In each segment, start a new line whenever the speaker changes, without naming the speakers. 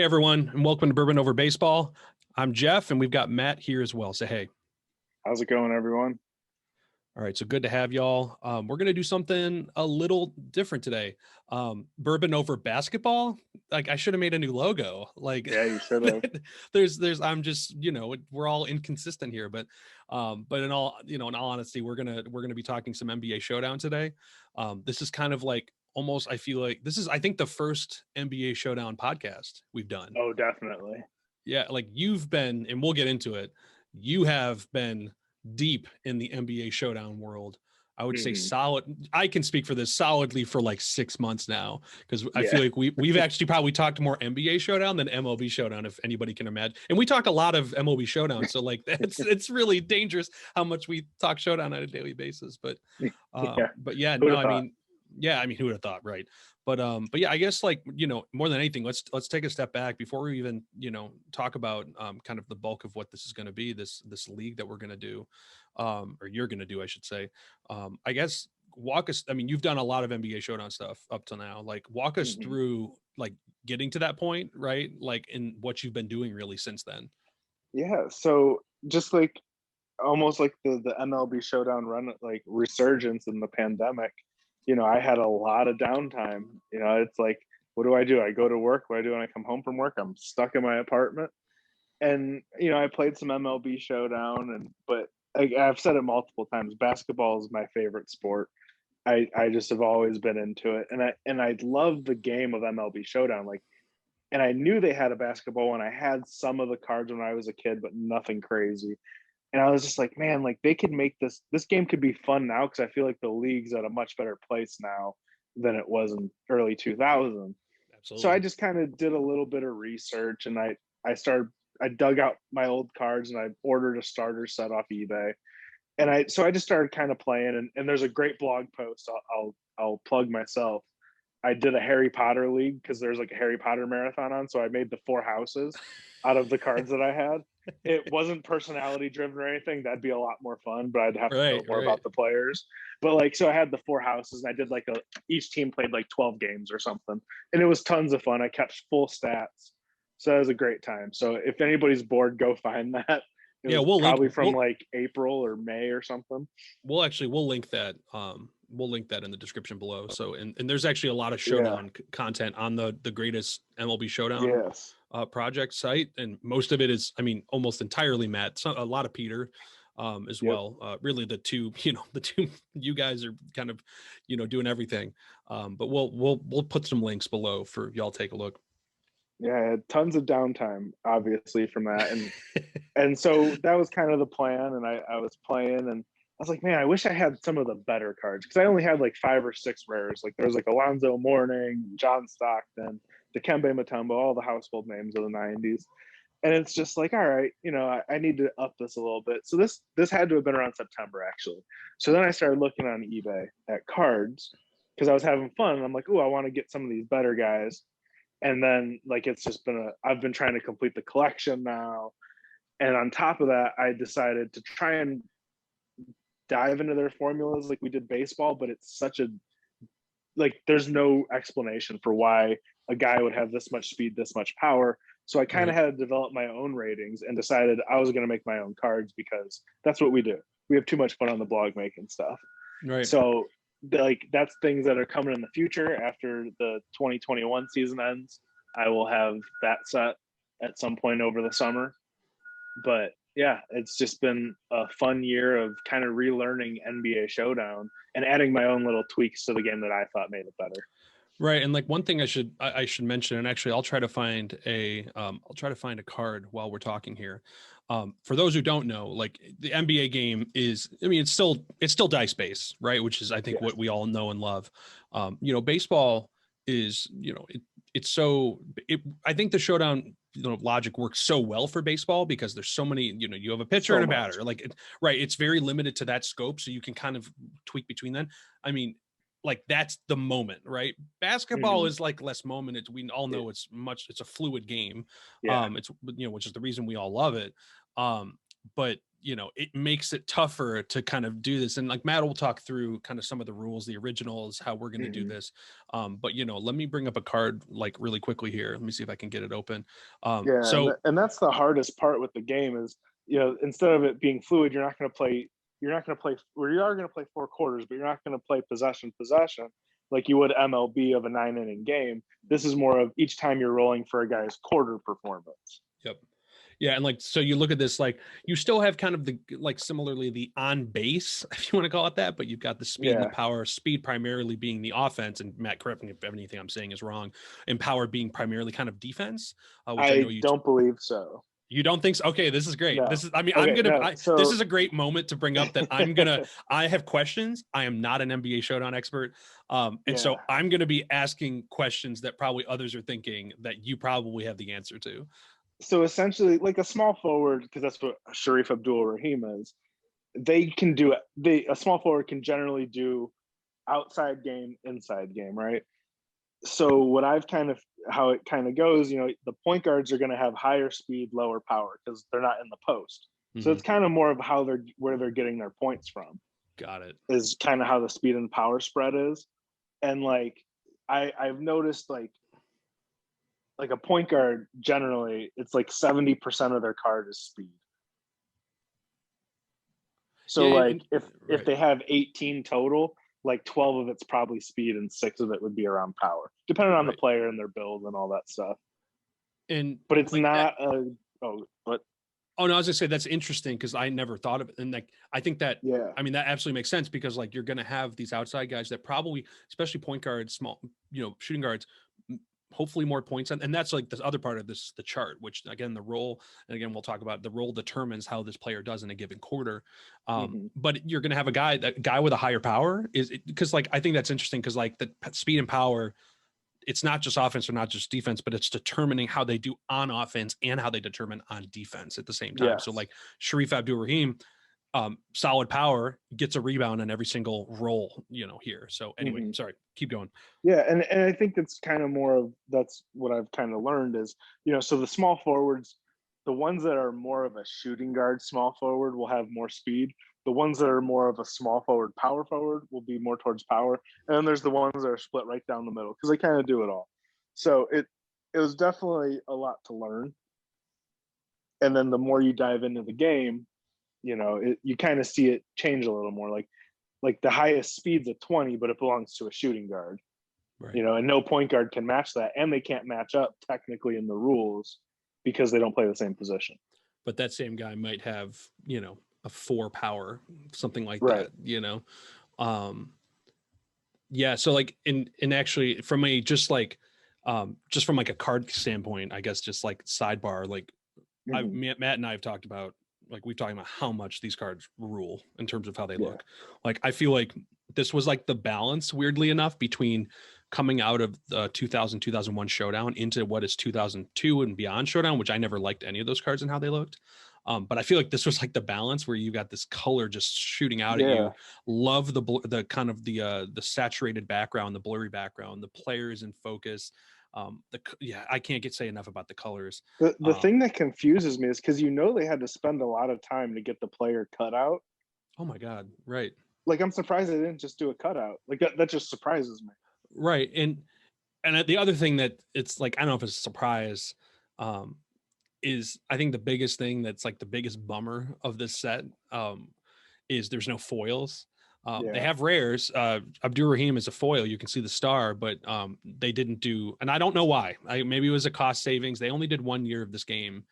Hey, everyone, and welcome to Bourbon Over Baseball. I'm Jeff, and we've got Matt here as well. Say hey.
How's it going, everyone?
All right, so good to have y'all. We're going to do something a little different today. Bourbon Over Basketball. Like, I should have made a new logo. Like,
Yeah, you should have.
I'm just, we're all inconsistent here, but in all honesty, we're gonna be talking some NBA Showdown today. This is kind of like almost, I feel like I think the first NBA Showdown podcast we've done.
Oh, definitely.
Yeah, like you've been, and we'll get into it. You have been deep in the NBA Showdown world. I would say
Hmm.
solid. I can speak for this solidly for like 6 months now because I
Yeah,
feel like we've actually probably talked more NBA Showdown than MLB Showdown, if anybody can imagine. And we talk a lot of MLB Showdown, so like it's really dangerous how much we talk Showdown on a daily basis.
yeah.
But yeah,
Who'd
no,
have
I
thought?
mean, yeah, I mean, who would have thought, right? But yeah, I guess like more than anything, let's take a step back before we even talk about kind of the bulk of what this is going to be, this league that we're going to do, or you're going to do, I should say. I guess walk us. I mean, you've done a lot of NBA Showdown stuff up to now. Like, walk us
Hmm.
through like getting to that point, right? Like, in what you've been doing really since then.
Yeah. So just like almost like the MLB Showdown run, like resurgence in the pandemic. I had a lot of downtime. It's like, what do I do? I go to work. What do I do when I come home from work? I'm stuck in my apartment, and I played some MLB Showdown, but I've said it multiple times. Basketball is my favorite sport. I just have always been into it, and I love the game of MLB Showdown. Like, and I knew they had a basketball one. I had some of the cards when I was a kid, but nothing crazy. And I was just like, man, like they could make this game could be fun now because I feel like the league's at a much better place now than it was in early 2000. So I
Absolutely.
just kind of did a little bit of research, and I dug out my old cards and I ordered a starter set off eBay, and I just started kind of playing, and there's a great blog post. I'll plug myself. I did a Harry Potter league because there's like a Harry Potter marathon on, so I made the four houses out of the cards that I had. It wasn't personality driven or anything. That'd be a lot more fun, but I'd have to know
Right,
more
right.
about the players. But like, so I had the four houses, and I did like each team played like 12 games or something, and it was tons of fun. I kept full stats, so that was a great time. So if anybody's bored, go find that. It
Yeah,
was
we'll link.
probably from
We'll
like April or May or something.
we'll link that. We'll link that in the description below. So, and there's actually a lot of
Yeah.
showdown content on the greatest MLB Showdown
Yes.
project site, and most of it is, I mean, almost entirely Matt. So a lot of Peter, as
Yep.
well. Really, the two you guys are kind of, doing everything. But we'll put some links below for y'all to take a look.
Yeah, I had tons of downtime, obviously, from that, and so that was kind of the plan. And I was playing, and I was like, man, I wish I had some of the better cards because I only had like five or six rares. Like there was like Alonzo Mourning, John Stockton, Dikembe Mutombo, all the household names of the '90s. And it's just like, all right, I need to up this a little bit. So this had to have been around September actually. So then I started looking on eBay at cards because I was having fun. And I'm like, oh, I want to get some of these better guys. And then like it's just been I've been trying to complete the collection now. And on top of that, I decided to try and dive into their formulas like we did baseball, but it's such a like there's no explanation for why a guy would have this much speed, this much power. So I kind of
Right,
had to develop my own ratings and decided I was going to make my own cards because that's what we do. We have too much fun on the blog making stuff.
right.
So like that's things that are coming in the future after the 2021 season ends. I will have that set at some point over the summer. But yeah, it's just been a fun year of kind of relearning NBA Showdown and adding my own little tweaks to the game that I thought made it better.
Right, and like one thing I should mention, and actually I'll try to find a card while we're talking here. For those who don't know, like the NBA game is, I mean, it's still dice based, right? Which is, I think,
Yes.
what we all know and love. Baseball is, it's so it. I think the showdown, logic works so well for baseball because there's so many. You have a pitcher
So
and a
much.
batter, like right. It's very limited to that scope, so you can kind of tweak between them. I mean, like that's the moment, right? Basketball
Mm-hmm.
is like less moment. We all know it's a fluid game.
Yeah.
It's which is the reason we all love it. But it makes it tougher to kind of do this. And like Matt will talk through kind of some of the rules, the originals, how we're going to do
Mhm.
this. But let me bring up a card like really quickly here. Let me see if I can get it open.
Yeah, and
So
and that's the hardest part with the game is, instead of it being fluid, you're not going to play. You're not going to play. Or you are going to play four quarters, but you're not going to play possession like you would MLB of a 9 inning game. This is more of each time you're rolling for a guy's quarter performance.
yep. Yeah, and like so you look at this, like you still have kind of the like similarly the on base, if you want to call it that, but you've got the speed and the
Yeah,
power, speed primarily being the offense, and Matt, correct me if anything I'm saying is wrong, and power being primarily kind of defense, which I know
I don't believe so.
you don't think so. Okay, this is great.
No.
This is, I mean,
Okay, no.
this
So
is a great moment to bring up that I have questions. I am not an NBA Showdown expert. And so
yeah.
I'm going to be asking questions that probably others are thinking that you probably have the answer to.
So essentially, like a small forward, because that's what Sharif Abdul Rahim is. They can do it. A small forward can generally do outside game, inside game, right? So what I've kind of how it kind of goes, the point guards are going to have higher speed, lower power because they're not in the post. So
Mhm.
it's kind of more of how where they're getting their points from
Got it.
is kind of how the speed and power spread is. And like I've noticed like a point guard generally it's like 70% of their card is speed. So
Yeah.
like if
Right.
they have 18 total, like 12 of it's probably speed and 6 of it would be around power, depending on the
Right.
player and their build and all that stuff.
And
But it's
like that.
not a but
Oh no, I was gonna say that's interesting because I never thought of it. And like I think that
yeah,
I mean that absolutely makes sense because like you're gonna have these outside guys that probably, especially point guards, small, shooting guards, hopefully more points. And that's like this other part of this, the chart, which again, the role, and again, we'll talk about the role determines how this player does in a given quarter.
hmm
But you're gonna have that guy with a higher power is because like I think that's interesting because like the speed and power, it's not just offense or not just defense, but it's determining how they do on offense and how they determine on defense at the same time. So
yes.
like Sharif Abdul Rahim, solid power, gets a rebound on every single roll, here. So anyway,
hmm
sorry, keep going.
Yeah, and I think that's kind of more of that's what I've kind of learned is, so the small forwards, the ones that are more of a shooting guard small forward will have more speed. The ones that are more of a small forward power forward will be more towards power. And then there's the ones that are split right down the middle because they kind of do it all. So it was definitely a lot to learn. And then the more you dive into the game, you kind of see it change a little more. Like the highest speed's a 20, but it belongs to a shooting guard,
Right.
and no point guard can match that, and they can't match up technically in the rules because they don't play the same position.
But that same guy might have, a 4 power, something like
Right.
that. Um, yeah. So like in actually from a just from like a card standpoint, I guess just like sidebar, like
Mm-hmm.
Matt and I have talked about, like we've talked about how much these cards rule in terms of how they
Yeah.
look. Like I feel like this was like the balance, weirdly enough, between coming out of the 2001 Showdown into what is 2002 and beyond Showdown, which I never liked any of those cards and how they looked. But I feel like this was like the balance where you got this color just shooting out at
Yeah.
you. Love the kind of the saturated background, the blurry background, the players in focus. I can't say enough about the colors.
The
Um,
thing that confuses me is because they had to spend a lot of time to get the player cut out.
oh my God, right.
Like I'm surprised they didn't just do a cutout. Like that just surprises me.
Right. And the other thing that it's like, I don't know if it's a surprise, um, is I think the biggest thing that's like the biggest bummer of this set, is there's no foils. They
Yeah.
have rares. Abdur Rahim is a foil. You can see the star, but they didn't do, and I don't know why. Maybe it was a cost savings. They only did 1 year of this game,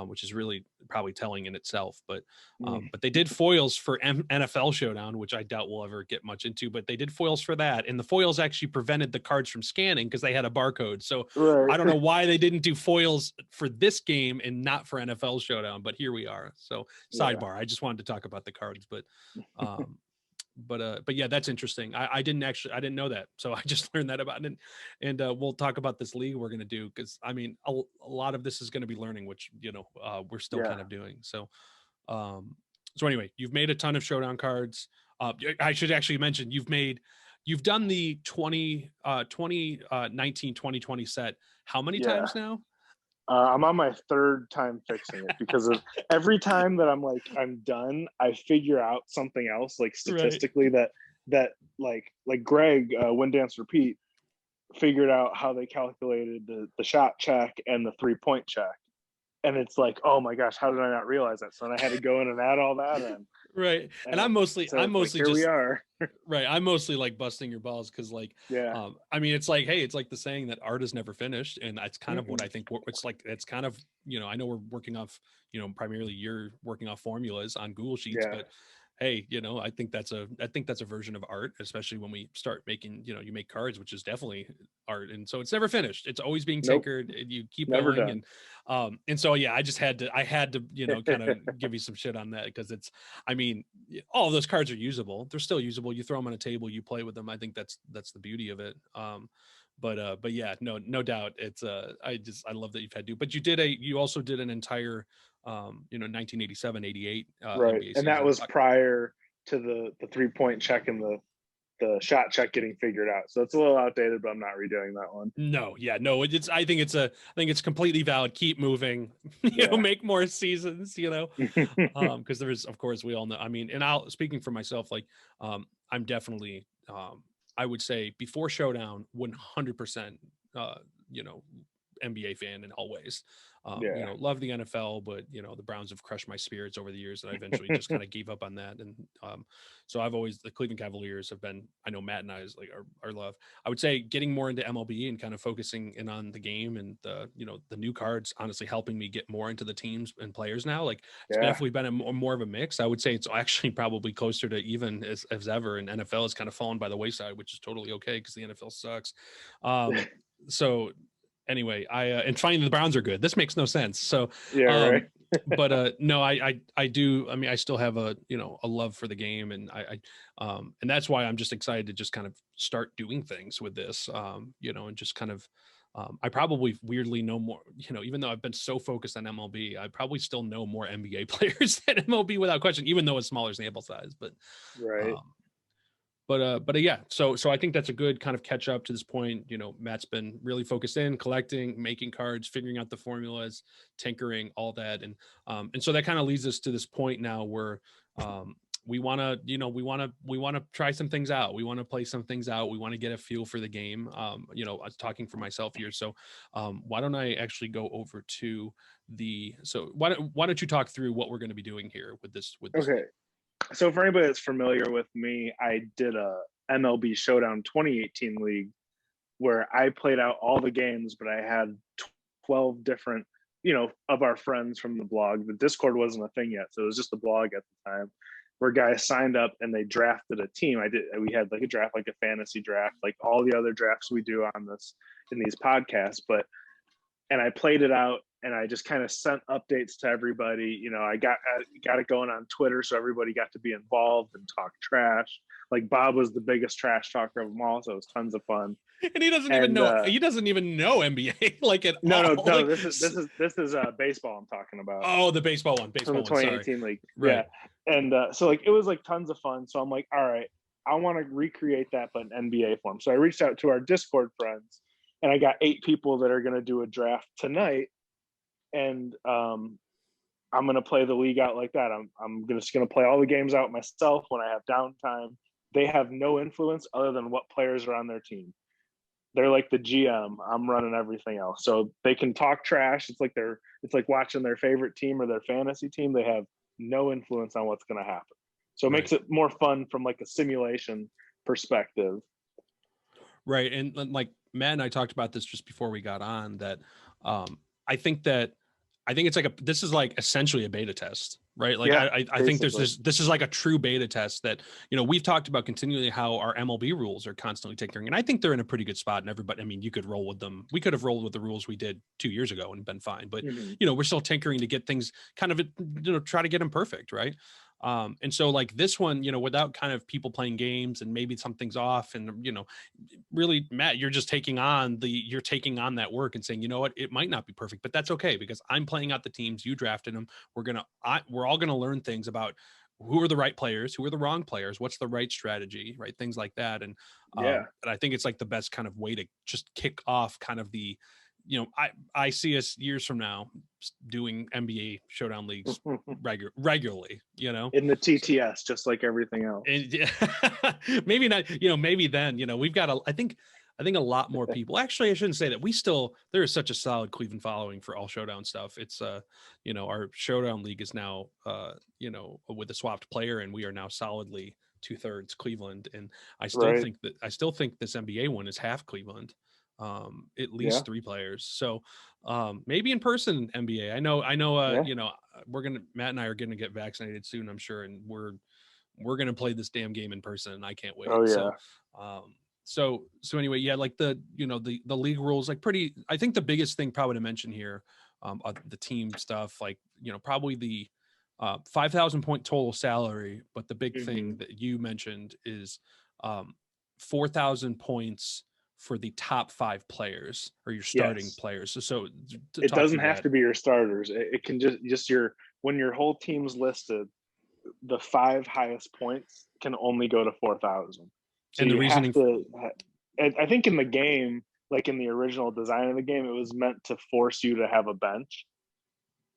which is really probably telling in itself.
Mm.
But they did foils for NFL Showdown, which I doubt we'll ever get much into. But they did foils for that, and the foils actually prevented the cards from scanning because they had a barcode. So I
Right.
don't know why they didn't do foils for this game and not for NFL Showdown. But here we are. So
Yeah.
sidebar. I just wanted to talk about the cards, um, but yeah, that's interesting. I didn't know that, so I just learned that about it. And we'll talk about this league we're going to do because I mean a lot of this is going to be learning, which we're still
Yeah.
kind of doing. So anyway, you've made a ton of showdown cards. I should actually mention you've done the 2019 2020 set how many
Yeah.
times now?
I'm on my third time fixing it because of every time that I'm like I'm done, I figure out something else like
Right.
statistically that like Greg Win Dance Repeat figured out how they calculated the shot check and the 3-point check, and it's like, oh my gosh, how did I not realize that? So then I had to go in and add all that in,
Right. And
and so
I'm
it's like
mostly
here we
just
are.
right. I'm mostly like busting your balls because like
Yeah.
I mean it's like, hey, it's like the saying that art is never finished. And that's kind of what
Mm-mm.
I think it's like it's kind of, I know we're working off, primarily you're working off formulas on Google Sheets,
Yeah.
but hey, I think that's a version of art, especially when we start making, you make cards, which is definitely art. And so it's never finished. It's always being
Nope.
tinkered and you keep
Never
going.
done.
And so yeah, I had to, kind of give you some shit on that because I memean, all of those cards are usable. They're still usable. You throw them on a table, you play with them. I think that's the beauty of it. But yeah, no doubt. It's I love that you've had to. But you also did an entire 1987, 88
Right.
NBA
And that
season.
was prior to the 3-point check and the shot check getting figured out. So it's a little outdated, but I'm not redoing that one.
No, yeah, no. I think it's completely valid. Keep moving.
Yeah.
Make more seasons. Because there's, of course, we all know. I mean, and speaking for myself, like, I'm definitely, I would say before Showdown, 100%, uh, you know, NBA fan and always,
Yeah.
love the NFL, but the Browns have crushed my spirits over the years, and I eventually just kind of gave up on that. And so the Cleveland Cavaliers have been, I know Matt and I is like our love. I would say getting more into MLB and kind of focusing in on the game and the new cards, honestly helping me get more into the teams and players now. Like it's
Yeah.
definitely been more of a mix. I would say it's actually probably closer to even as ever. And NFL has kind of fallen by the wayside, which is totally okay because the NFL sucks. So anyway, and finding the Browns are good. This makes no sense. So,
Yeah. Right.
but no, I do. I mean, I still have a love for the game, and and that's why I'm just excited to just kind of start doing things with this, and just kind of. I probably weirdly know more, even though I've been so focused on MLB, I probably still know more NBA players than MLB without question, even though it's smaller sample size.
Right.
Um, but yeah, so I think that's a good kind of catch up to this point. Matt's been really focused in collecting, making cards, figuring out the formulas, tinkering, all that. And so that kind of leads us to this point now where we want to, we want to try some things out. We want to play some things out. We want to get a feel for the game. I was talking for myself here. So why don't I actually go over to so why don't you talk through what we're going to be doing here with this
Okay.
league?
So for anybody that's familiar with me, I did a MLB Showdown 2018 league where I played out all the games, but I had 12 different, of our friends from the blog. The Discord wasn't a thing yet, so it was just a blog at the time where guys signed up and they drafted a team. We had like a draft, like a fantasy draft, like all the other drafts we do on this in these podcasts, and I played it out and I just kind of sent updates to everybody. I got it going on Twitter, so everybody got to be involved and talk trash. Like Bob was the biggest trash talker of them all, so it was tons of fun.
And he doesn't even
And
know NBA like at
no, no,
all.
no.
Like,
This is baseball I'm talking about
oh, the baseball one,
from the
Sorry,
2018 league. Yeah,
right.
and so like it was like tons of fun. So I'm like, all right, I want to recreate that but in NBA form. So I reached out to our Discord friends, and I got 8 people that are going to do a draft tonight, and I'm going to play the league out like that. I'm just going to play all the games out myself when I have downtime. They have no influence other than what players are on their team. They're like the GM. I'm running everything else. So they can talk trash. It's like watching their favorite team or their fantasy team. They have no influence on what's going to happen. So it
Right.
makes it more fun from like a simulation perspective.
Right. And like Matt and I talked about this just before we got on that um I think that it's like this is like essentially a beta test, right? Like
Yeah,
I think
basically.
this is like a true beta test that, we've talked about continually how our MLB rules are constantly tinkering. And I think they're in a pretty good spot. And everybody, I mean, you could roll with them. We could have rolled with the rules we did 2 years ago and been fine. But,
Mm-hmm.
we're still tinkering to get things kind of, try to get them perfect, right? And so like this one, without kind of people playing games and maybe something's off and, really, Matt, you're taking on that work and saying, you know what, it might not be perfect, but that's okay because I'm playing out the teams, you drafted them. We're all gonna learn things about who are the right players, who are the wrong players, what's the right strategy, right? Things like that. And
Yeah.
and I think it's like the best kind of way to just kick off kind of I see us years from now doing NBA Showdown leagues regularly,
in the TTS, just like everything else.
And maybe not, maybe then, we've got I think a lot more people. Actually, I shouldn't say that. There is such a solid Cleveland following for all Showdown stuff. It's our Showdown league is now with a swapped player, and we are now solidly 2/3 Cleveland. And I still think this NBA one is half Cleveland. At least 3 players. So maybe in person NBA. I know Matt and I are gonna get vaccinated soon, I'm sure, and we're gonna play this damn game in person, and I can't wait.
Oh yeah.
So anyway, yeah, like the league rules, like I think the biggest thing probably to mention here, the team stuff, like, probably the 5,000 point total salary, but the big thing that you mentioned is 4,000 points for the top 5 players or your starting players. So
it doesn't have to be your starters. It can just when your whole team's listed, the 5 highest points can only go to 4,000. So and the reasoning I think in the game, like in the original design of the game, it was meant to force you to have a bench.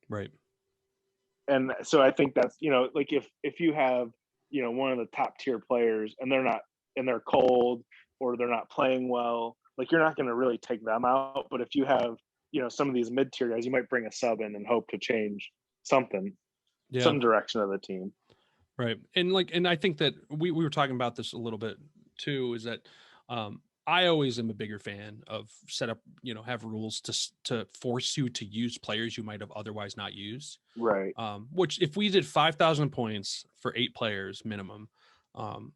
Right.
And so I think that's, like if you have, one of the top tier players and they're cold or they're not playing well, like you're not going to really take them out. But if you have, some of these mid-tier guys, you might bring a sub in and hope to change something, some direction of the team.
Right. And I think that we were talking about this a little bit too, is that I always am a bigger fan of set up, have rules to force you to use players you might have otherwise not used.
Right.
Which if we did 5,000 points for 8 players minimum,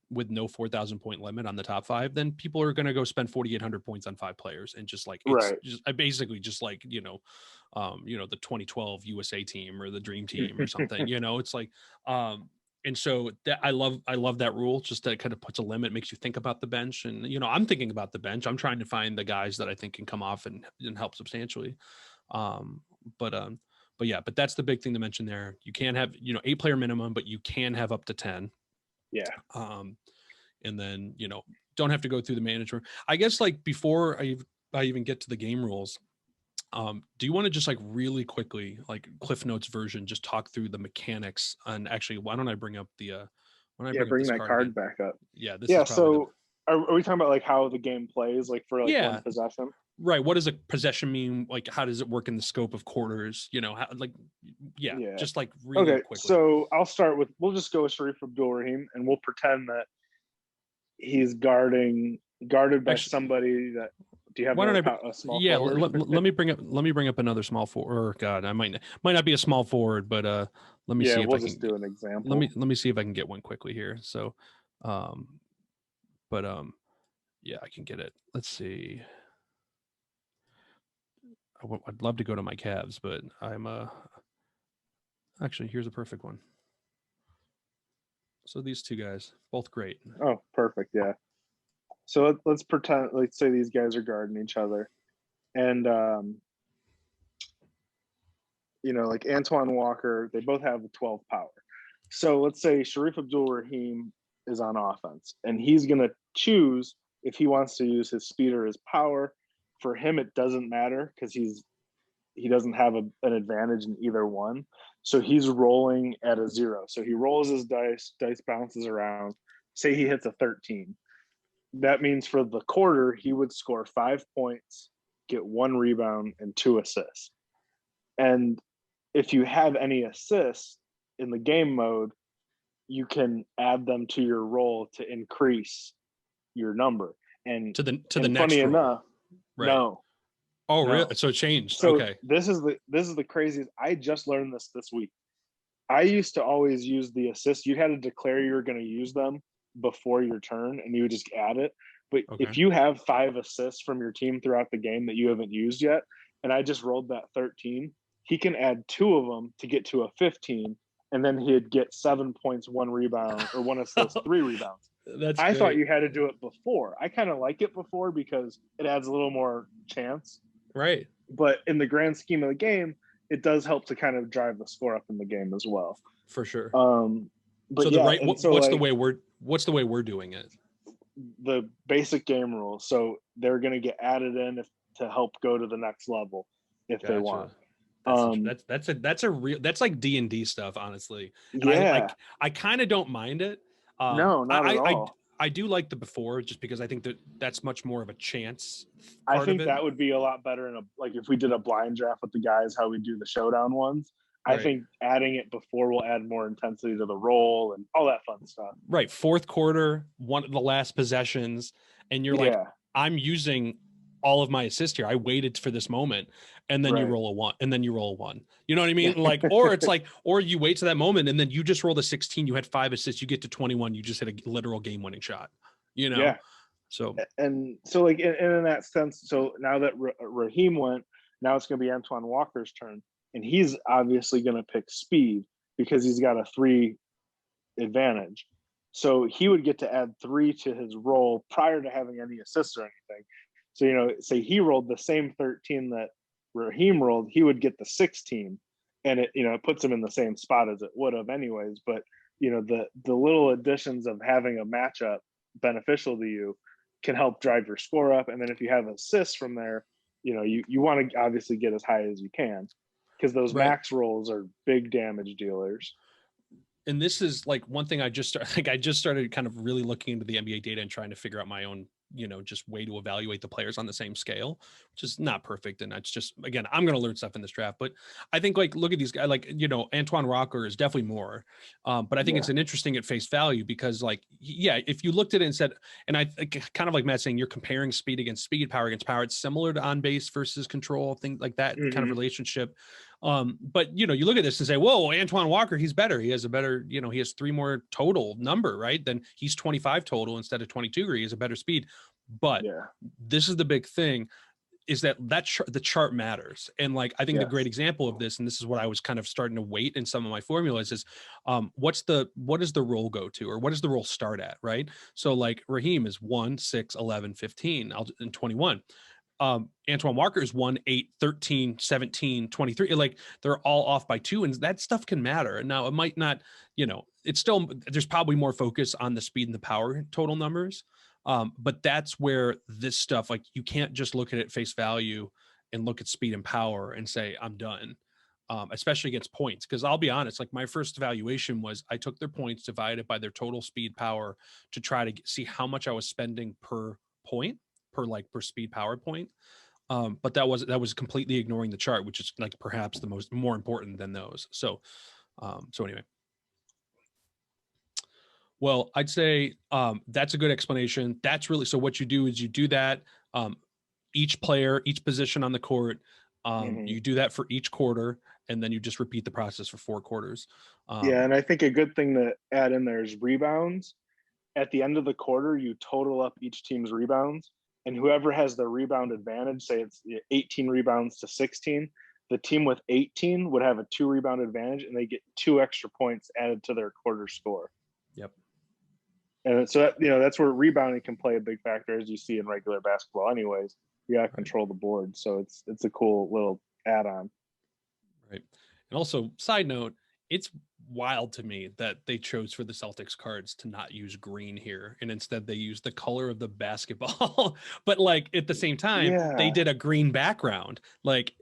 with no 4,000 point limit on the top 5, then people are going to go spend 4,800 points on 5 players. And just like, basically just like, the 2012 USA team or the dream team or something, it's like, and so that I love that rule, just that kind of puts a limit, makes you think about the bench. And, I'm thinking about the bench. I'm trying to find the guys that I think can come off and help substantially. But that's the big thing to mention there. You can't have, 8 player minimum, but you can have up to 10.
Yeah.
And then, don't have to go through the management. I guess, like, before I even get to the game rules, do you want to just like really quickly, like Cliff Notes version, just talk through the mechanics? And actually, why don't I bring up the
bring that card back up.
Yeah.
So are we talking about like how the game plays, like for like one possession?
Right. What does a possession mean? Like, how does it work in the scope of quarters? Just like really quickly.
So I'll start with, we'll just go with Sharif Abdul-Rahim, and we'll pretend that he's guarded by somebody that. Do you have a small forward?
let me bring up another small forward. God, I might not be a small forward, but let me see if I can
do an example.
Let me see if I can get one quickly here. So, I can get it. Let's see. I'd love to go to my Cavs, but I'm actually, here's a perfect one. So these 2 guys, both great.
Oh, perfect. Yeah. So let's pretend, let's say these guys are guarding each other, and like Antoine Walker, they both have 12 power. So let's say Sharif Abdul-Rahim is on offense, and he's gonna choose if he wants to use his speed or his power. For him, it doesn't matter because he doesn't have an advantage in either one. So he's rolling at a 0. So he rolls his dice bounces around. Say he hits a 13. That means for the quarter, he would score 5 points, get 1 rebound, and 2 assists. And if you have any assists in the game mode, you can add them to your roll to increase your number. And
to the next
funny
roll.
Enough,
right.
No.
Oh, no. Really? So it changed.
So
okay.
This is the craziest. I just learned this week. I used to always use the assists. You had to declare you were going to use them before your turn, and you would just add it. But if you have 5 assists from your team throughout the game that you haven't used yet, and I just rolled that 13, he can add 2 of them to get to a 15, and then he'd get 7 points, 1 rebound, or 1 assist, 3 rebounds. I thought you had to do it before. I kind of like it before because it adds a little more chance.
Right.
But in the grand scheme of the game, it does help to kind of drive the score up in the game as well.
For sure.
But
what's the way we're doing it?
The basic game rules. So they're going to get added in to help go to the next level if they
Gotcha.
want.
That's a real, that's like D&D stuff, honestly. And
Yeah,
I kind of don't mind it.
no, not at all.
I do like the before, just because I think that that's much more of a chance
I
part of
think
it.
that would be a lot better in a, like, if we did a blind draft with the guys, how we do the showdown ones. I
Right.
think adding it before will add more intensity to the roll and all that fun stuff.
Right. Fourth quarter, one of the last possessions, and you're like,
Yeah,
I'm using all of my assist here. I waited for this moment, and then you
right.
roll a one, and then you roll a one. You know what I mean? Like, or it's like, or you wait to that moment, and then you just rolled a 16. You had 5 assists. You get to 21. You just hit a literal game-winning shot. You know?
Yeah.
So
And so, like, in that sense, so now that Raheem went, now it's going to be Antoine Walker's turn, and he's obviously going to pick speed because he's got a 3 advantage. So he would get to add 3 to his roll prior to having any assists or anything. So, say he rolled the same 13 that Raheem rolled, he would get the 16, and it puts him in the same spot as it would have anyways. But the little additions of having a matchup beneficial to you can help drive your score up. And then if you have assists from there, you want to obviously get as high as you can, because those
right.
max rolls are big damage dealers.
And this is like one thing I just started kind of really looking into the NBA data and trying to figure out my own, just way to evaluate the players on the same scale, which is not perfect. And that's just, again, I'm going to learn stuff in this draft, but I think, like, look at these guys, like, Antoine Walker is definitely more, but I think
Yeah.
it's an interesting at face value, because, like, yeah, if you looked at it and said, and I kind of like Matt saying, you're comparing speed against speed, power against power. It's similar to on base versus control, things like that kind of relationship. But you look at this and say, whoa, Antoine Walker, he's better. He has a better, he has 3 more total number, right? Then he's 25 total instead of 22, or he has a better speed. But
Yeah.
this is the big thing, is that the chart matters. And, like, I think the great
Yes.
example of this, and this is what I was kind of starting to weight in some of my formulas, is what does the roll go to, or what does the roll start at, right? So, like, Raheem is 1, 6, 11, 15, and 21. Antoine Walker is 1, 8, 13, 17, 23. Like, they're all off by 2, and that stuff can matter. Now, it might not, it's still, there's probably more focus on the speed and the power total numbers. But that's where this stuff, like, you can't just look at it face value and look at speed and power and say, I'm done. Especially against points. Because I'll be honest, like, my first evaluation was I took their points, divided by their total speed power, to try to see how much I was spending per point, per speed power point. But that was completely ignoring the chart, which is, like, perhaps the more important than those. So anyway, well, I'd say that's a good explanation. That's really, so what you do is you do that, each player, each position on the court,
Mm-hmm.
you do that for each quarter, and then you just repeat the process for 4 quarters.
Yeah, and I think a good thing to add in there is rebounds. At the end of the quarter, you total up each team's rebounds, and whoever has the rebound advantage, say it's 18 rebounds to 16, the team with 18 would have a 2 rebound advantage, and they get 2 extra points added to their quarter score.
Yep.
And so that's where rebounding can play a big factor, as you see in regular basketball. Anyways, you got to control the board, so it's a cool little add-on.
Right. And also, side note, it's wild to me that they chose for the Celtics cards to not use green here, and instead they used the color of the basketball. But, like, at the same time, they
Yeah,
did a green background, like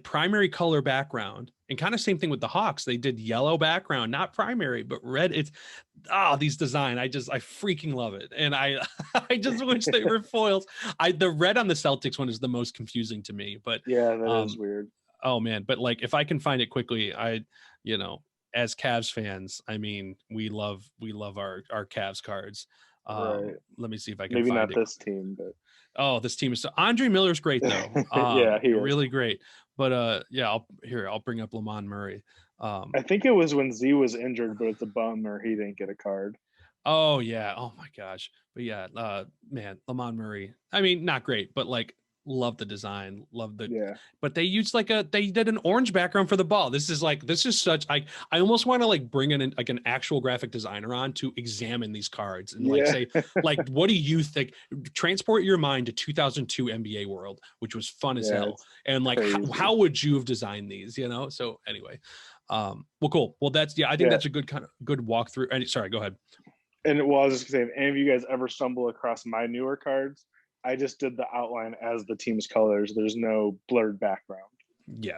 primary color background, and kind of same thing with the Hawks. They did yellow background, not primary, but red. It's these design. I freaking love it. And I I just wish they were foils. The red on the Celtics one is the most confusing to me, but
yeah, that is weird.
oh man, but, like, if I can find it quickly, as Cavs fans, I mean, we love our Cavs cards.
Right.
Let me see if I can
Maybe
find
not
it.
this team, but
Oh, this team is Andre Miller's great though.
yeah, he is.
Really great. But yeah, I'll bring up Lamont Murray.
I think it was when Z was injured, but it's a bummer he didn't get a card.
Oh yeah. Oh my gosh. But yeah, man, Lamont Murray. I mean, not great, but, like, love the design,
Yeah,
but they used they did an orange background for the ball. This is such, I almost want to, like, bring in like an actual graphic designer on to examine these cards and, like,
yeah,
say, like, what do you think? Transport your mind to 2002 NBA world, which was fun as
yeah.
hell.
It's
And, like,
crazy.
how would you have designed these, So anyway, well, cool. Well, I think
Yeah,
that's a good walkthrough. And sorry, go ahead.
and well, I was just gonna say, if any of you guys ever stumble across my newer cards, I just did the outline as the team's colors. There's no blurred background.
Yeah,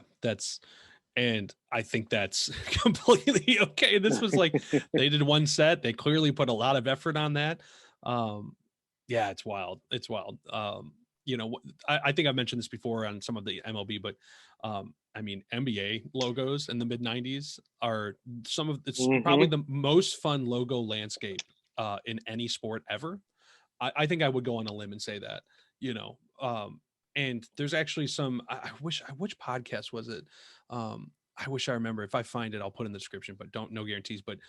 and I think that's completely okay. This was like, they did one set. They clearly put a lot of effort on that. Yeah, it's wild. It's wild. I think I mentioned this before on some of the MLB, but I mean, NBA logos in the mid '90s are it's probably the most fun logo landscape in any sport ever. I think I would go on a limb and say that, and there's actually some, which podcast was it? I wish I remember. If I find it, I'll put in the description, but no guarantees. But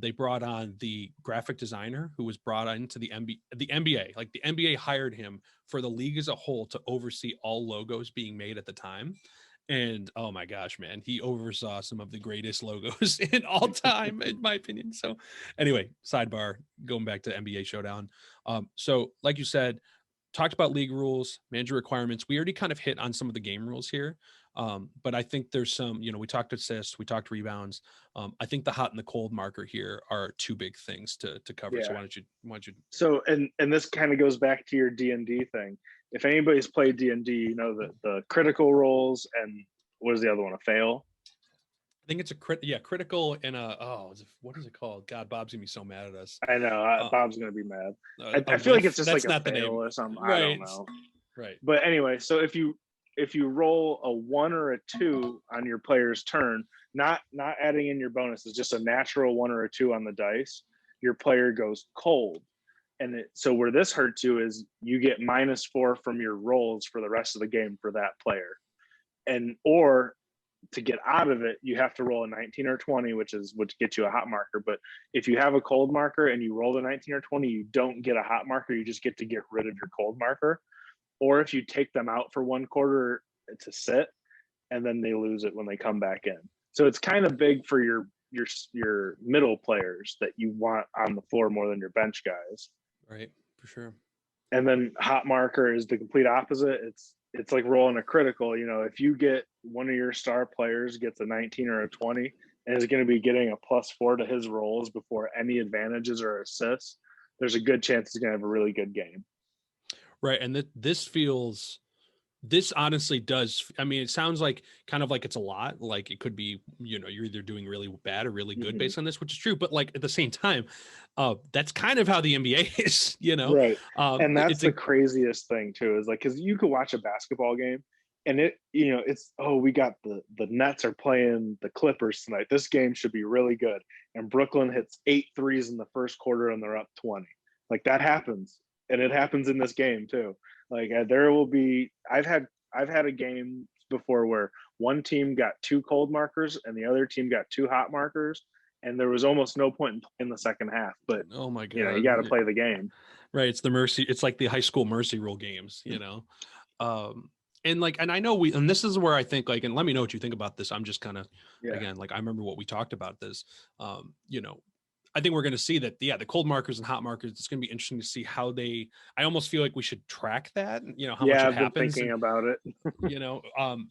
they brought on the graphic designer who was brought into the NBA. Like the NBA hired him for the league as a whole to oversee all logos being made at the time. And oh my gosh, man, he oversaw some of the greatest logos in all time, in my opinion. So anyway, sidebar, going back to NBA Showdown. So like you said, talked about league rules, manager requirements. We already kind of hit on some of the game rules here. But I think there's some, we talked assists, we talked rebounds. I think the hot and the cold marker here are two big things to cover. Yeah. So why don't you?
So, and this kind of goes back to your D&D thing. If anybody's played D&D, you know the critical roles, and what is the other one? A fail.
I think it's critical and what is it called? God, Bob's gonna be so mad at us.
I know, Bob's gonna be mad. I feel like it's just like a fail or something. Right. I don't know.
Right.
But anyway, so if you roll a 1 or a 2 on your player's turn, not adding in your bonuses, just a natural 1 or a 2 on the dice, your player goes cold. And so where this hurts you is you get -4 from your rolls for the rest of the game for that player. Or to get out of it, you have to roll a 19 or 20, which gets you a hot marker. But if you have a cold marker and you roll a 19 or 20, you don't get a hot marker. You just get to get rid of your cold marker. Or if you take them out for 1 quarter to sit, and then they lose it when they come back in. So it's kind of big for your middle players that you want on the floor more than your bench guys.
Right, for sure.
And then hot marker is the complete opposite. It's like rolling a critical. If you get one of your star players gets a 19 or a 20 and is going to be getting a +4 to his rolls before any advantages or assists, there's a good chance he's going to have a really good game.
Right. And this honestly does. I mean, it sounds like kind of like it's a lot. Like it could be, you're either doing really bad or really good based on this, which is true. But like at the same time, that's kind of how the NBA is,
Right. And that's the craziest thing too, is like, because you could watch a basketball game and we got the Nets are playing the Clippers tonight. This game should be really good. And Brooklyn hits 8 threes in the first quarter and they're up 20. Like that happens. And it happens in this game too. Like there will be, I've had a game before where one team got 2 cold markers and the other team got 2 hot markers, and there was almost no point in the second half. But
oh my god,
you got to play the game.
Right, it's like the high school mercy rule games, and I know and this is where I think, like, and let me know what you think about this. I'm just kind of again, like I remember what we talked about this. I think we're going to see that, the cold markers and hot markers, it's going to be interesting to see how I almost feel like we should track that, how much it happens.
I've been thinking about it,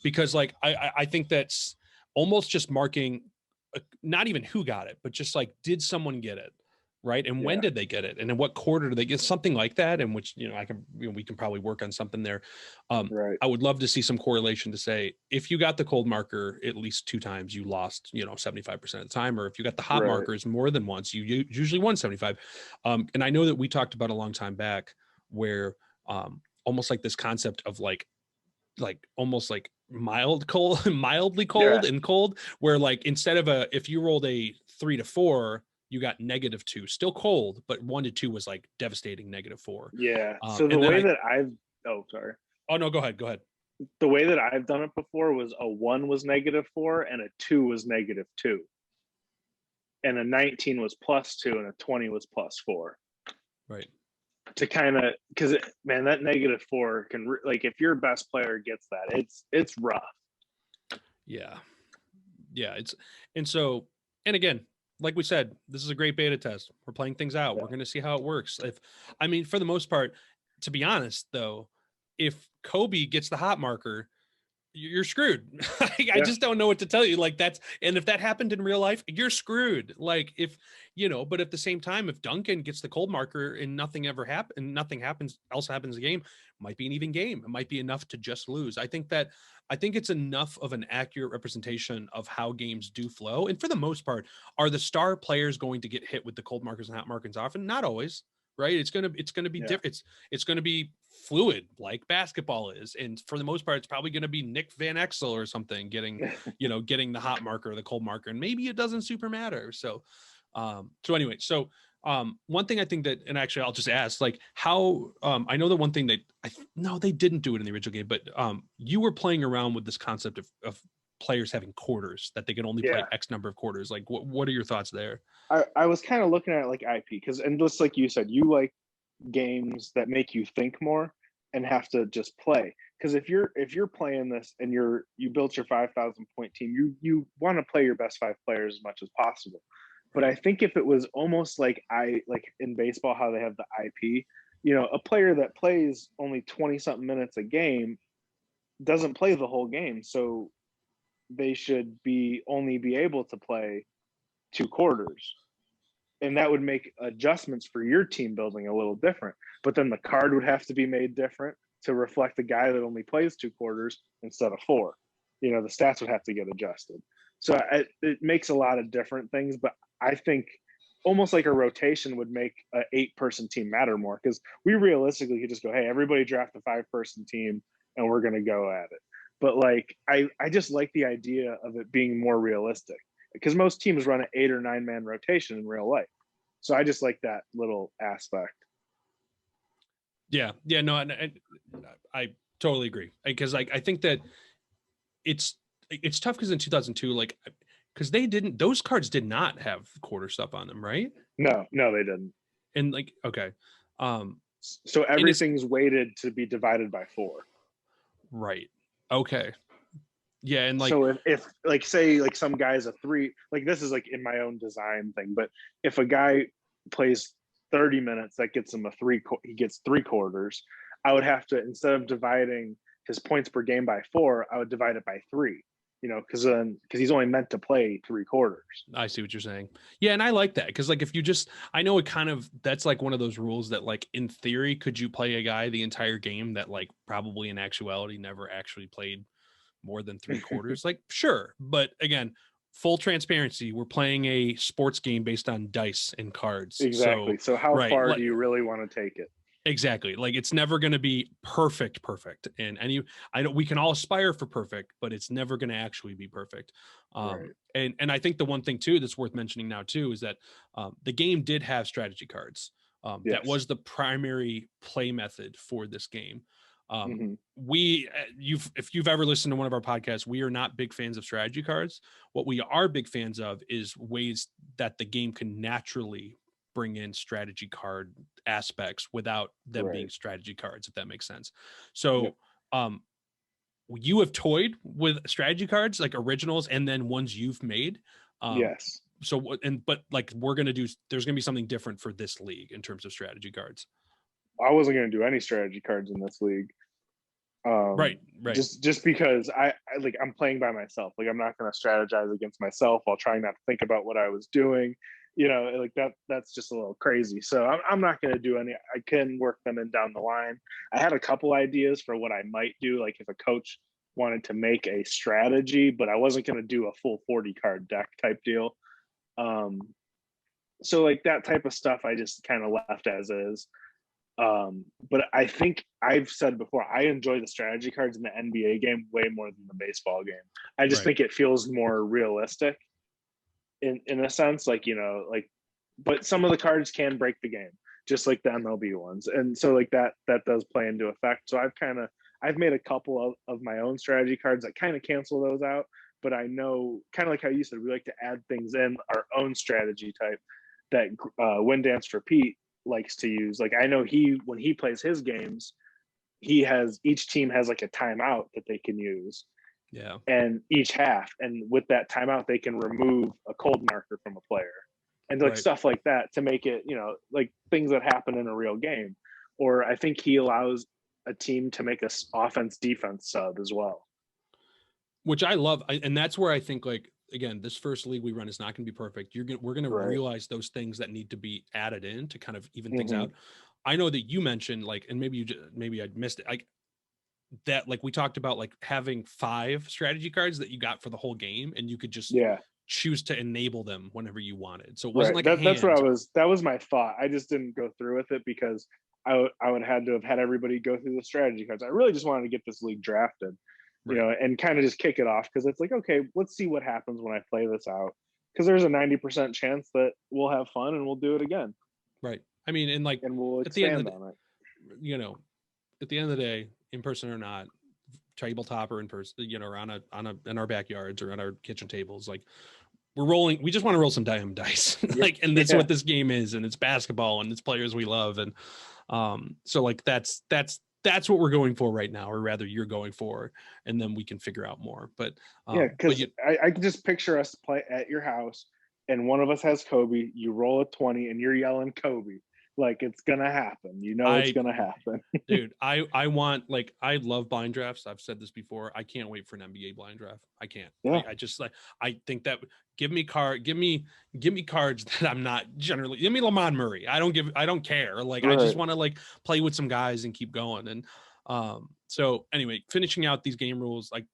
because like, I think that's almost just marking, not even who got it, but just like, did someone get it? Right. And when did they get it? And in what quarter did they get something like that? In which, we can probably work on something there.
Right.
I would love to see some correlation to say, if you got the cold marker at least 2 times, you lost, 75% of the time, or if you got the hot markers more than once, you usually won 75. And I know that we talked about a long time back where almost like this concept of like almost like mildly cold and cold, where like, instead of if you rolled a 3 to 4, you got -2, still cold, but 1 to 2 was like devastating -4.
Yeah. So the way that sorry.
Oh no, go ahead.
The way that I've done it before was a 1 was -4 and a 2 was -2. And a 19 was +2 and a 20 was +4.
Right.
To kind of, because that -4 can like, if your best player gets that, it's rough.
Yeah. And again, like we said, this is a great beta test. We're playing things out. We're going to see how it works. For the most part, to be honest, though, if Kobe gets the hot marker, you're screwed. I
Yeah.
just don't know what to tell you. Like and if that happened in real life, you're screwed. Like if, but at the same time, if Duncan gets the cold marker and nothing ever happens and nothing else happens in the game, it might be an even game. It might be enough to just lose. I think it's enough of an accurate representation of how games do flow. And for the most part, are the star players going to get hit with the cold markers and hot markers often? Not always, right? It's gonna be
Yeah.
different. It's gonna be fluid like basketball is, and for the most part, it's probably gonna be Nick Van Exel or something getting the hot marker or the cold marker, and maybe it doesn't super matter. So anyway, one thing I think that, and actually I'll just ask, like, how I know that one thing that no, they didn't do it in the original game, but you were playing around with this concept of players having quarters, that they can only play
Yeah.
X number of quarters. Like, what are your thoughts there?
I was kind of looking at like IP because, and just like you said, you like games that make you think more and have to just play. Because if you're playing this and you built your 5,000 point team, you want to play your best five players as much as possible. But I think if it was almost like in baseball, how they have the IP, a player that plays only 20 something minutes a game doesn't play the whole game, so they should only be able to play two quarters, and that would make adjustments for your team building a little different. But then the card would have to be made different to reflect the guy that only plays two quarters instead of four. The stats would have to get adjusted. So it makes a lot of different things, but I think almost like a rotation would make an 8-person team matter more, because we realistically could just go, hey, everybody draft a 5-person team and we're going to go at it. But like, I just like the idea of it being more realistic, because most teams run an 8 or 9-man rotation in real life. So I just like that little aspect.
Yeah, no, and I totally agree, because I think that it's tough, because in 2002, like, because those cards did not have quarter stuff on them, right?
No, they didn't.
And like, okay,
so everything's weighted to be divided by 4.
Right. Okay. Yeah, and like,
so if like, say like some guy's a 3, like this is like in my own design thing, but if a guy plays 30 minutes, that gets him he gets 3 quarters. I would have to, instead of dividing his points per game by 4, I would divide it by 3, because he's only meant to play 3 quarters.
I see what you're saying. Yeah, and I like that, because like, if you just, I know it kind of, that's like one of those rules that, like, in theory, could you play a guy the entire game that, like, probably in actuality never actually played more than 3 quarters? Like, sure, but again, full transparency, we're playing a sports game based on dice and cards.
Exactly. So how
right,
far do you really want to take it?
exactly. Like, it's never going to be perfect. And I know we can all aspire for perfect, but it's never going to actually be perfect.
Right.
And I think the one thing too that's worth mentioning now too is that the game did have strategy cards.
Yes.
That was the primary play method for this game.
Mm-hmm.
If you've ever listened to one of our podcasts, we are not big fans of strategy cards. What we are big fans of is ways that the game can naturally bring in strategy card aspects without them being strategy cards, if that makes sense. So, you have toyed with strategy cards, like originals, and then ones you've made.
Yes.
So, but like, there's going to be something different for this league in terms of strategy cards.
I wasn't going to do any strategy cards in this league.
Right.
Just because I'm playing by myself. Like, I'm not going to strategize against myself while trying not to think about what I was doing. Like that's just a little crazy. So I'm not going to do any. I can work them in down the line. I had a couple ideas for what I might do, like if a coach wanted to make a strategy, but I wasn't going to do a full 40 card deck type deal. So like that type of stuff, I just kind of left as is. But I think I've said before, I enjoy the strategy cards in the NBA game way more than the baseball game. I just think it feels more realistic in a sense, like, but some of the cards can break the game, just like the MLB ones. And so like that does play into effect. So I've made a couple of my own strategy cards that kind of cancel those out. But I know, kind of like how you said, we like to add things in our own strategy type that Win Dance Repeat likes to use. Like, I know when he plays his games, each team has like a timeout that they can use.
Yeah.
And each half, and with that timeout, they can remove a cold marker from a player, and like stuff like that to make it, like things that happen in a real game. Or I think he allows a team to make a offense defense sub as well.
which I love. And that's where I think, like, again, this first league we run is not going to be perfect. We're going to
Right.
realize those things that need to be added in to kind of even things
Mm-hmm.
out. I know that you mentioned, like, and maybe I missed it. Like that, like we talked about, like having 5 strategy cards that you got for the whole game, and you could just
Yeah.
choose to enable them whenever you wanted. So it wasn't
Right.
like a
That's what
hand.
that was my thought. I just didn't go through with it because I would had to have had everybody go through the strategy cards. I really just wanted to get this league drafted,
Right.
and kind of just kick it off because it's like, okay, let's see what happens when I play this out. Because there's a 90% chance that we'll have fun and we'll do it again.
Right. I mean, and like
And we'll
at the end of
expand
the,
on it.
at the end of the day, in person or not, tabletop or in person, or in our backyards or on our kitchen tables, like we're rolling. We just want to roll some dice, like, and that's what this game is, and it's basketball, and it's players we love, and so like that's what we're going for right now, or rather, you're going for, and then we can figure out more. But
because I can just picture us play at your house, and one of us has Kobe. You roll a 20, and you're yelling Kobe. Like it's gonna happen. It's gonna happen.
Dude, I want, like, I love blind drafts. I've said this before. I can't wait for an NBA blind draft. I can't.
Yeah.
I just, like, I think that give me cards that I'm not generally. Give me Lamont Murray. I don't care. Like, right. I just want to, like, play with some guys and keep going. And so anyway, finishing out these game rules, like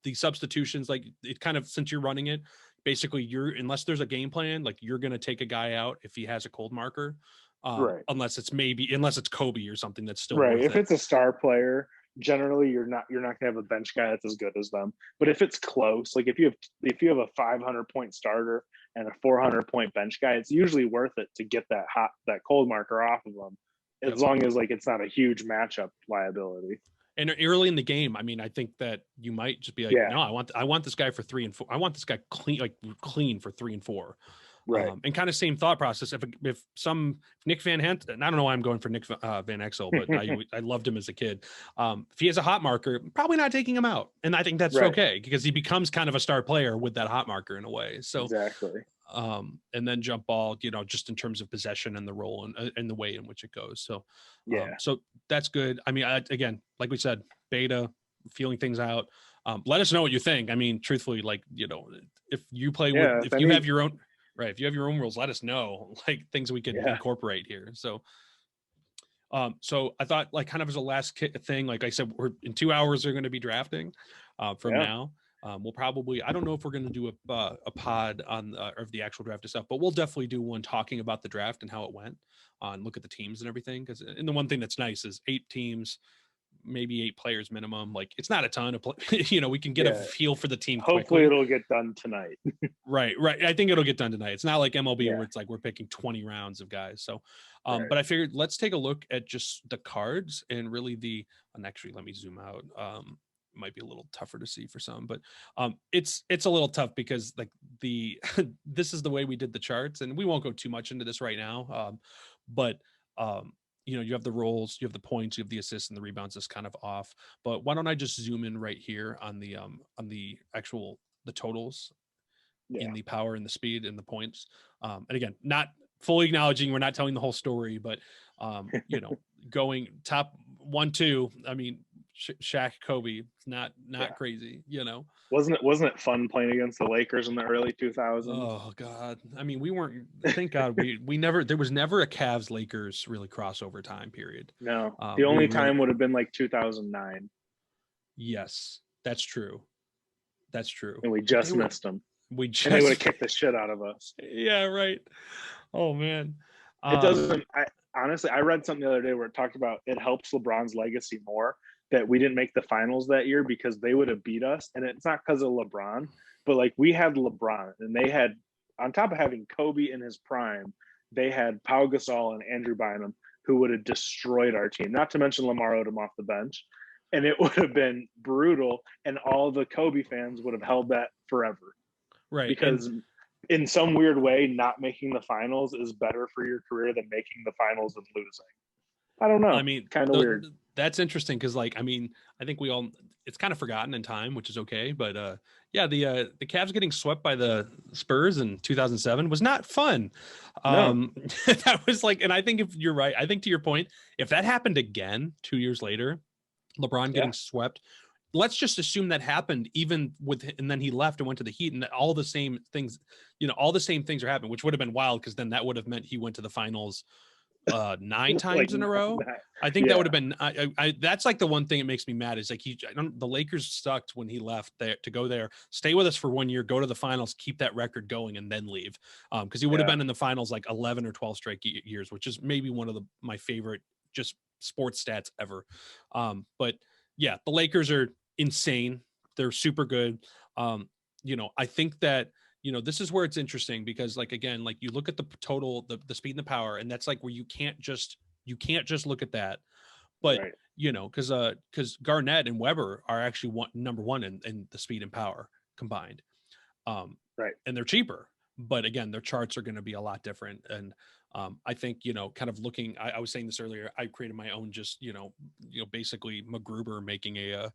the substitutions, like it kind of, since you're running it, basically unless there's a game plan, like you're going to take a guy out if he has a cold marker,
right.
unless it's Kobe or something that's still
right.
worth
If it's a star player, generally you're not going to have a bench guy that's as good as them. But if it's close, like if you have a 500-point starter and a 400-point bench guy, it's usually worth it to get that cold marker off of them, as long as like it's not a huge matchup liability.
And early in the game, I mean, I think that you might just be like, no, I want this guy for 3 and 4. I want this guy clean for 3 and 4.
Right.
And kind of same thought process. If Nick Van Hent, and I don't know why I'm going for Nick Van Exel, but I loved him as a kid. If he has a hot marker, probably not taking him out. And I think that's okay, because he becomes kind of a star player with that hot marker in a way. So
exactly.
And then jump ball, just in terms of possession and the role and the way in which it goes. So, so that's good. I mean, again, like we said, beta, feeling things out. Let us know what you think. I mean, truthfully, like, if you play with, if you have your own, right, if you have your own rules, let us know, like, things we can incorporate here. So, so I thought, like, kind of as a last thing, like I said, we're in 2 hours, they're going to be drafting from now. We'll probably, I don't know if we're going to do a pod on of the actual draft itself, but we'll definitely do one talking about the draft and how it went, and look at the teams and everything. And the one thing that's nice is 8 teams, maybe 8 players minimum. Like, it's not a ton of we can get a feel for the team.
Hopefully
quickly.
It'll get done tonight.
Right. I think it'll get done tonight. It's not like MLB where it's like we're picking 20 rounds of guys. So, but I figured let's take a look at just the cards and really and actually let me zoom out. Might be a little tougher to see for some, but it's a little tough because, like, this is the way we did the charts, and we won't go too much into this right now. But you have the roles, you have the points, you have the assists and the rebounds is kind of off. But why don't I just zoom in right here on the actual the totals in the power and the speed and the points. And again, not fully acknowledging we're not telling the whole story, but going top 1, 2. I mean, Shaq, Kobe, not crazy,
Wasn't it fun playing against the Lakers in the early 2000s?
Oh God. I mean, we weren't, thank God we never, there was never a Cavs Lakers really crossover time period.
No, the only time would have been like 2009.
Yes, that's true.
And we just missed them.
And
they would have kicked the shit out of us.
Yeah, right. Oh man.
It doesn't, honestly, I read something the other day where it talked about it helps LeBron's legacy more that we didn't make the finals that year because they would have beat us. And it's not because of LeBron, but like we had LeBron and they had, on top of having Kobe in his prime, they had Pau Gasol and Andrew Bynum who would have destroyed our team, not to mention Lamar Odom off the bench. And it would have been brutal. And all the Kobe fans would have held that forever.
Right.
Because in some weird way, not making the finals is better for your career than making the finals and losing. I don't know.
I mean,
kind of weird.
That's interesting because, like, I mean, I think it's kind of forgotten in time, which is okay. But the Cavs getting swept by the Spurs in 2007 was not fun. No. That was like, and I think if you're right, I think to your point, if that happened again 2 years later, LeBron getting swept, let's just assume that happened even with, and then he left and went to the Heat, and that all the same things, all the same things are happening, which would have been wild because then that would have meant he went to the finals 9 times in a row. I think that would have been, that's like the one thing that makes me mad is like the Lakers sucked when he left there to go there, stay with us for 1 year, go to the finals, keep that record going, and then leave. Because he would have been in the finals like 11 or 12 straight years, which is maybe one of my favorite just sports stats ever. But yeah, the Lakers are insane. They're super good. I think that, this is where it's interesting because like, again, like you look at the total, the speed and the power, and that's like where you can't just look at that. But, cause Garnett and Weber are actually number one in the speed and power combined. And they're cheaper, but again, their charts are going to be a lot different. And, I think, kind of looking, I was saying this earlier, I created my own, just, basically McGruber making a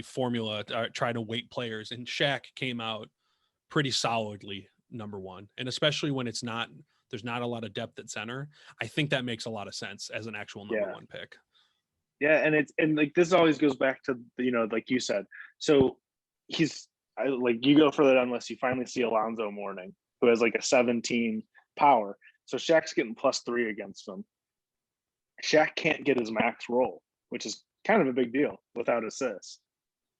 formula, trying to weight players, and Shaq came out pretty solidly number one. And especially when there's not a lot of depth at center, I think that makes a lot of sense as an actual number one pick.
Yeah. And like, this always goes back to, like you said, so you go for that unless you finally see Alonzo Mourning, who has like a 17 power. So Shaq's getting +3 against him. Shaq can't get his max roll, which is kind of a big deal without assists.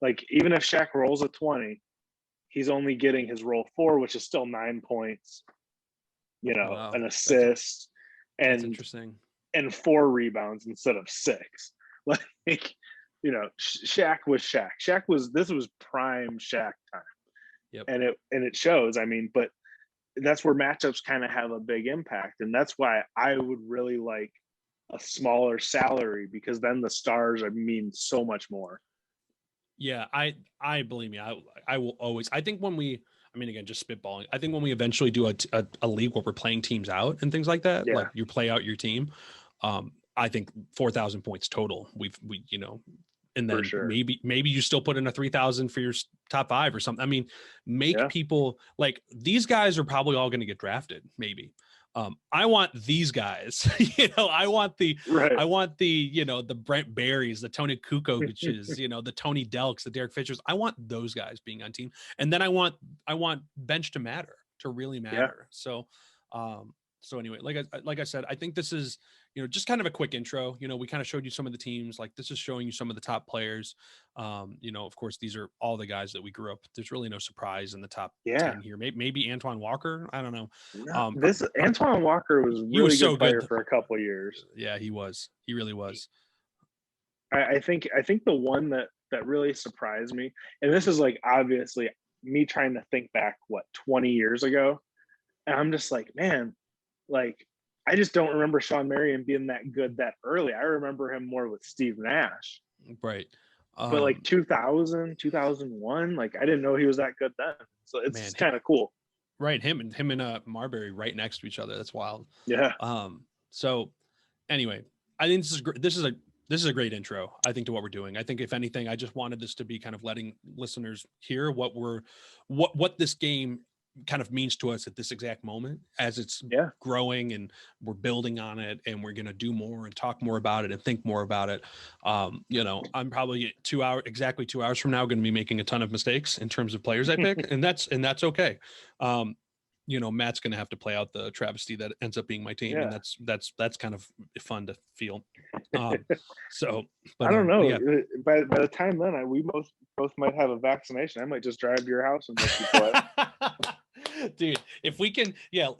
Like, even if Shaq rolls a 20, he's only getting his roll 4, which is still 9 points,
Wow.
an assist,
that's interesting,
and 4 rebounds instead of 6. Like, Shaq was Shaq. This was prime Shaq time.
Yep.
And it shows. I mean, but that's where matchups kind of have a big impact, and that's why I would really like a smaller salary, because then the stars mean so much more.
Yeah, I believe me, I will always. I think again, just spitballing, I think when we eventually do a league where we're playing teams out and things like that, like you play out your team, I think 4,000 points total. And then maybe you still put in a 3,000 for your top 5 or something. I mean, make people like, these guys are probably all going to get drafted. Maybe. I want these guys, I want the the Brent Berries, the Tony Kukoviches, the Tony Delks, the Derek Fishers. I want those guys being on team. And then I want bench to matter, to really matter. So anyway, like I said, I think this is, just kind of a quick intro. We kind of showed you some of the teams. Like, this is showing you some of the top players. Of course, these are all the guys that we grew up. There's really no surprise in the top 10 here. Maybe Antoine Walker. I don't know.
Antoine Walker was really good player for a couple of years.
Yeah, he was. He really was.
I think the one that really surprised me, and this is like obviously me trying to think back 20 years ago, and I'm just like, man, like, I just don't remember Sean Marion being that good that early. I remember him more with Steve Nash.
Right.
But like 2000, 2001, like, I didn't know he was that good then. So it's kind of cool.
Right. Him and Marbury right next to each other. That's wild.
Yeah.
So anyway, I think this is a great intro, I think, to what we're doing. I think if anything, I just wanted this to be kind of letting listeners hear what this game kind of means to us at this exact moment as it's growing, and we're building on it, and we're going to do more and talk more about it and think more about it. I'm probably exactly 2 hours from now going to be making a ton of mistakes in terms of players I pick, and that's okay. Matt's going to have to play out the travesty that ends up being my team, and that's kind of fun to feel. But
I don't know. By the time then, we both might have a vaccination. I might just drive to your house and let you play.
Dude, if we can get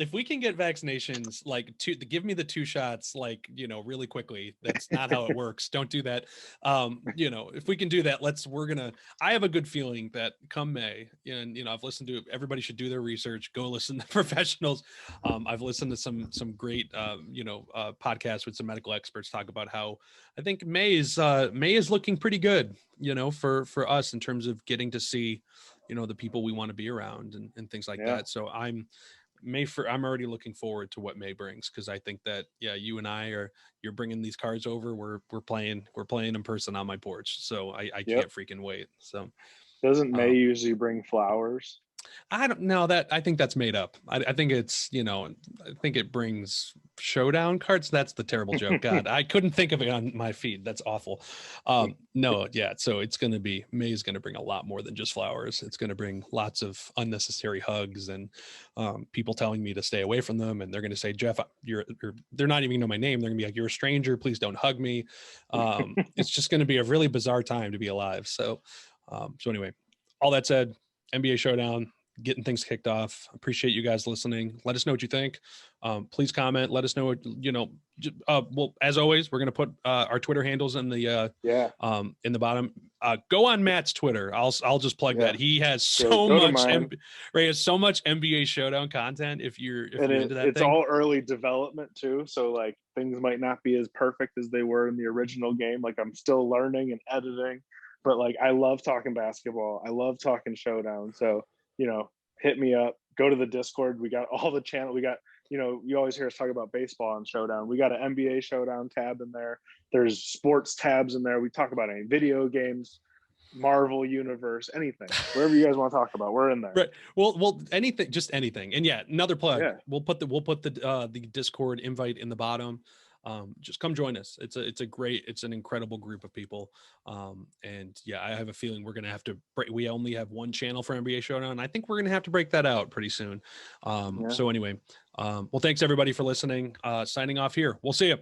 vaccinations, like give me the 2 shots, like, really quickly. That's not how it works. Don't do that. If we can do that, I have a good feeling that come May, and, I've listened to, everybody should do their research, go listen to professionals. I've listened to some great, podcasts with some medical experts talk about how I think May is looking pretty good, for us in terms of getting to see, the people we want to be around and things like that. So I'm already looking forward to what May brings, because I think that, you and you're bringing these cards over. We're playing in person on my porch. So I can't freaking wait. So
doesn't May usually bring flowers?
I don't know that. I think that's made up. I think it's, I think it brings Showdown cards. That's the terrible joke. God, I couldn't think of it on my feed. That's awful. No, yeah. So it's going to be, May's going to bring a lot more than just flowers. It's going to bring lots of unnecessary hugs and people telling me to stay away from them. And they're going to say, Jeff, they're not even going to know my name. They're going to be like, you're a stranger. Please don't hug me. It's just going to be a really bizarre time to be alive. So anyway, all that said, NBA Showdown, getting things kicked off. Appreciate you guys listening. Let us know what you think. Please comment. Let us know what, well, as always, we're going to put our Twitter handles in the in the bottom. Go on Matt's Twitter. I'll just plug that. He has so much so much NBA Showdown content. If you're into that,
it's all early development too. So like things might not be as perfect as they were in the original game. Like I'm still learning and editing, but like I love talking basketball. I love talking Showdown. So hit me up, go to the Discord. We got all the channel. We got, you always hear us talk about baseball on Showdown. We got an NBA Showdown tab in there. There's sports tabs in there. We talk about any video games, Marvel universe, anything, wherever you guys want to talk about, we're in there.
Right. Well, anything, just anything. And yeah, another plug. Yeah. We'll put the Discord invite in the bottom. Just come join us. It's an incredible group of people. And yeah, I have a feeling we're going to have to we only have one channel for NBA Showdown. I think we're going to have to break that out pretty soon. So anyway, well, thanks everybody for listening. Signing off here. We'll see you.